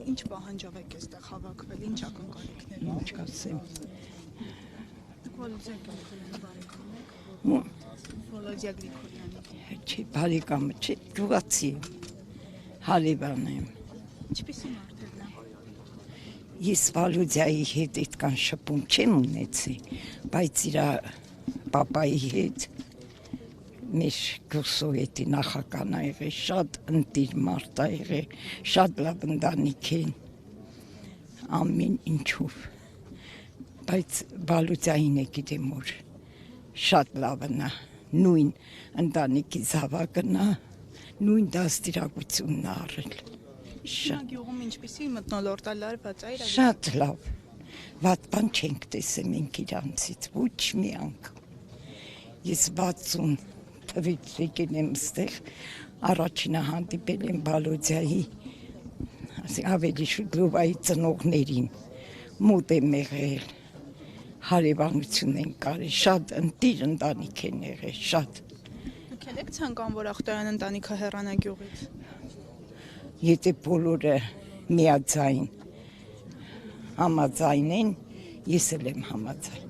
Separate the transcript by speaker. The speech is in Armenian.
Speaker 1: ինչ պահանջով եք այստեղ հավաքվել, ինչ ակնկալիքներ
Speaker 2: Ինչ կասեմ։
Speaker 1: Վոլոդիա Գրիգորյանի։
Speaker 2: Չի բարեկամը չի, գյուղացի եմ, հարևան եմ։
Speaker 1: Ինչպիսի մարդ եք նա։
Speaker 2: Ես Վալուդիայի հետ այդքան շփում չեմ ունեցի, բայց իր պապայի հետ մեր գուսովետի նախական ա եղել, շատ ընտիր մարդ ա եղել, շատ լավ ընտանիք են, ամեն ինչով, բայց Վալուդիային է գիտեմ որ շատ լավն ա, նույն ընտանիքի զավակն ա, նույն դաստիարակությունն ա առել,
Speaker 1: Գյուղում ինչպիսի մթնոլորտ ա լարված ա իր
Speaker 2: շատ լավ, վատ բան չենք տեսել մենք իրանցից, ոչ մի անգամ, ես 60 թվից եկել եմ ստեղ, առաջինը հանդիպել եմ Վալուդիայի, ավելի շուտ Լուվայի ծնողներին, մոտ եմ եղել, հարևանություն են կարել, շատ ընտիր ընտանիք են եղել, շատ։
Speaker 1: Դուք եք ցանկանում, որ Ախտոյան ընտանիքը հեռանա գյուղից։
Speaker 2: Եթե բոլորը միաձայն համաձայն են, ես էլ եմ համաձայն։